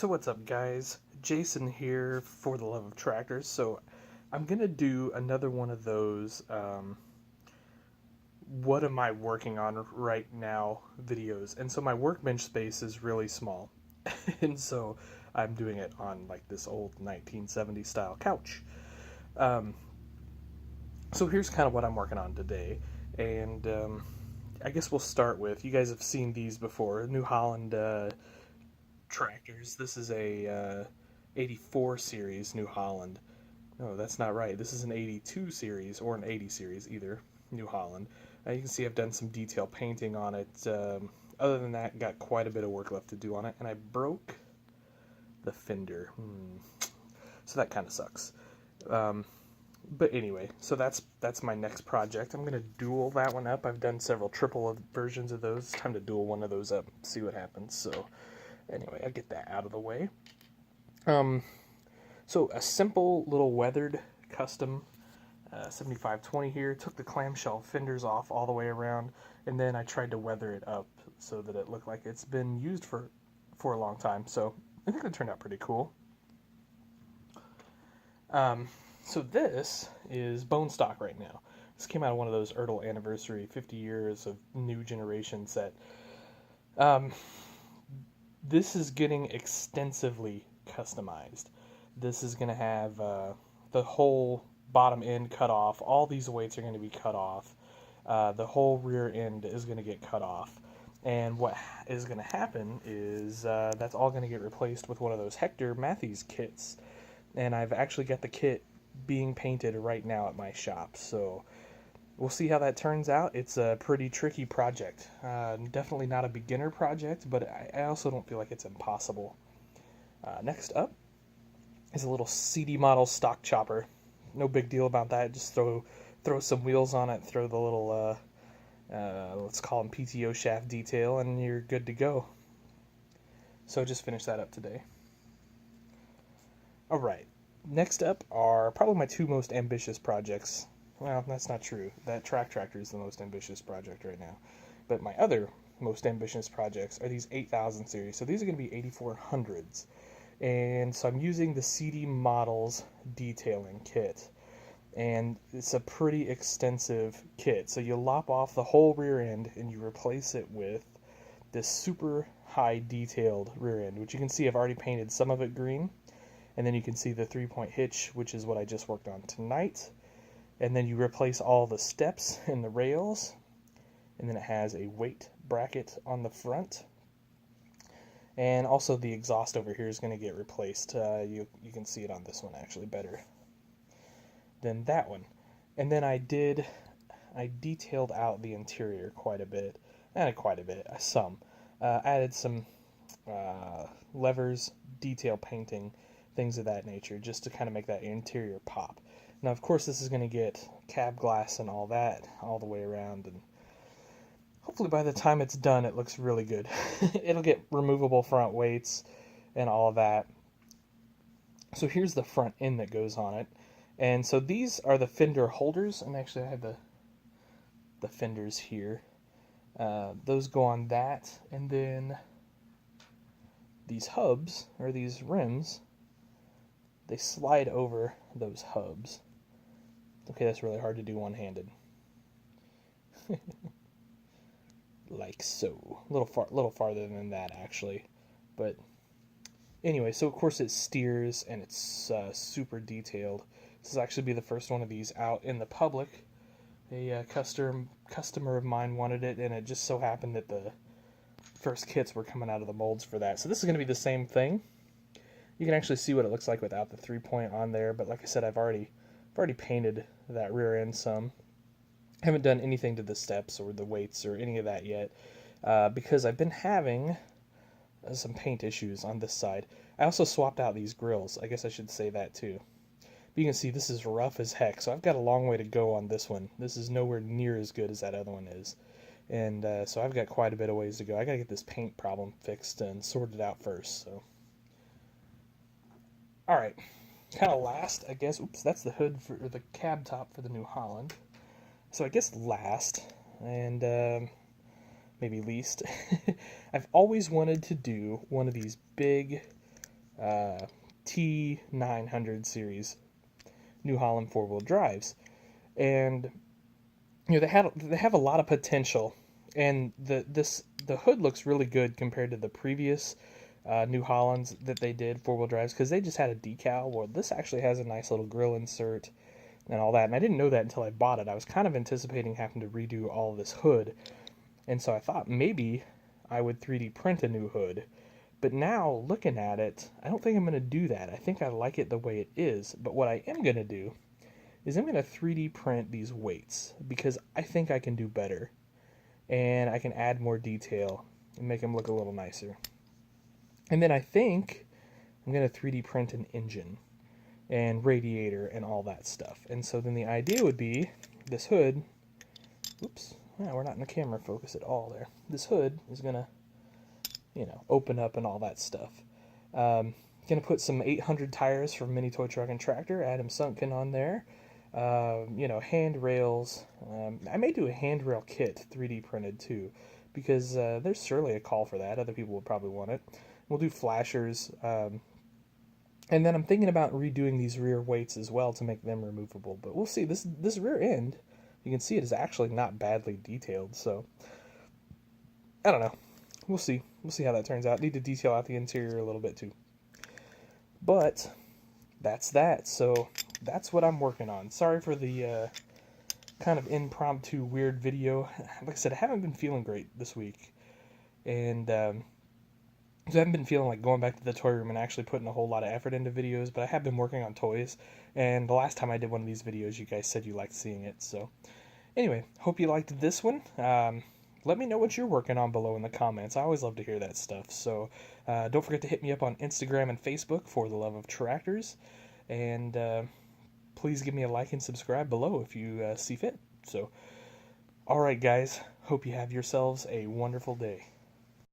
So what's up, guys? Jason here for the love of tractors. So I'm gonna do another one of those what am I working on right now videos. And so my workbench space is really small. And so I'm doing it on like this old 1970s style couch. Um, so here's kind of what I'm working on today. And I guess we'll start with, you guys have seen these before, New Holland tractors. This is a 84 series New Holland. No, that's not right. This is an 82 series or an 80 series, either. New Holland. You can see I've done some detail painting on it. Other than that, got quite a bit of work left to do on it, and I broke the fender. So that kind of sucks. Um, but anyway, so that's my next project. I'm gonna dual that one up. I've done several triple versions of those. It's time to dual one of those up, see what happens. So anyway, I'll get that out of the way. So a simple little weathered custom 7520 here. Took the clamshell fenders off all the way around, and then I tried to weather it up so that it looked like it's been used for a long time. So I think it turned out pretty cool. So this is bone stock right now. This came out of one of those Ertl anniversary 50 years of new generation set. This is getting extensively customized. This is going to have the whole bottom end cut off. All these weights are going to be cut off. The whole rear end is going to get cut off. And what is going to happen is that's all going to get replaced with one of those Hector Matthews kits. And I've actually got the kit being painted right now at my shop. So we'll see how that turns out. It's a pretty tricky project. Definitely not a beginner project, but I also don't feel like it's impossible. Next up is a little CD model stock chopper. No big deal about that. Just throw some wheels on it, throw the little, let's call them PTO shaft detail, and you're good to go. So just finished that up today. Alright, next up are probably my two most ambitious projects. Well, that's not true. That track tractor is the most ambitious project right now. But my other most ambitious projects are these 8000 series. So these are going to be 8400s. And so I'm using the CD Models detailing kit. And it's a pretty extensive kit. So you lop off the whole rear end and you replace it with this super high detailed rear end, which you can see I've already painted some of it green. And then you can see the 3-point hitch, which is what I just worked on tonight. And then you replace all the steps and the rails. And then it has a weight bracket on the front. And also the exhaust over here is going to get replaced. You can see it on this one actually better than that one. And then I detailed out the interior quite a bit. Some. Added some levers, detail painting, things of that nature, just to kind of make that interior pop. Now, of course, this is going to get cab glass and all that all the way around, and hopefully by the time it's done, it looks really good. It'll get removable front weights and all of that. So here's the front end that goes on it. And so these are the fender holders, and actually I have the fenders here. Those go on that, and then these hubs, or these rims, they slide over those hubs. Okay, that's really hard to do one-handed. Like so. A little farther than that, actually. But anyway, so of course it steers, and it's super detailed. This will actually be the first one of these out in the public. A customer of mine wanted it, and it just so happened that the first kits were coming out of the molds for that. So this is going to be the same thing. You can actually see what it looks like without the 3-point on there, but like I said, I've already painted that rear end some. I haven't done anything to the steps or the weights or any of that yet, because I've been having some paint issues on this side. I also swapped out these grills. I guess I should say that too. But you can see this is rough as heck, so I've got a long way to go on this one. This is nowhere near as good as that other one is. And so I've got quite a bit of ways to go. I got to get this paint problem fixed and sorted out first. So, all right, kind of last, I guess. Oops, that's the hood for the cab top for the New Holland. So I guess last, and maybe least, I've always wanted to do one of these big T900 series New Holland four-wheel drives, and they have a lot of potential, and the hood looks really good compared to the previous New Hollands that they did four-wheel drives, because they just had a decal. Well, this actually has a nice little grill insert and all that, and I didn't know that until I bought it. I was kind of anticipating having to redo all of this hood, and so I thought maybe I would 3D print a new hood. But now, looking at it, I don't think I'm going to do that. I think I like it the way it is. But what I am going to do is I'm going to 3D print these weights, because I think I can do better. And I can add more detail and make them look a little nicer. And then I think I'm going to 3D print an engine and radiator and all that stuff. And so then the idea would be this hood, oops, yeah, we're not in the camera focus at all there. This hood is going to, open up and all that stuff. Going to put some 800 tires from Mini Toy Truck and Tractor, add them sunken on there. Handrails. I may do a handrail kit 3D printed too, because there's surely a call for that. Other people will probably want it. We'll do flashers. And then I'm thinking about redoing these rear weights as well to make them removable. But we'll see. This rear end, you can see it is actually not badly detailed. So, I don't know. We'll see. We'll see how that turns out. Need to detail out the interior a little bit too. But that's that. So that's what I'm working on. Sorry for the kind of impromptu weird video. Like I said, I haven't been feeling great this week. And I haven't been feeling like going back to the toy room and actually putting a whole lot of effort into videos, but I have been working on toys, and the last time I did one of these videos, you guys said you liked seeing it, so anyway, hope you liked this one. Let me know what you're working on below in the comments. I always love to hear that stuff, so don't forget to hit me up on Instagram and Facebook for the love of tractors, and please give me a like and subscribe below if you see fit. So, alright guys, hope you have yourselves a wonderful day.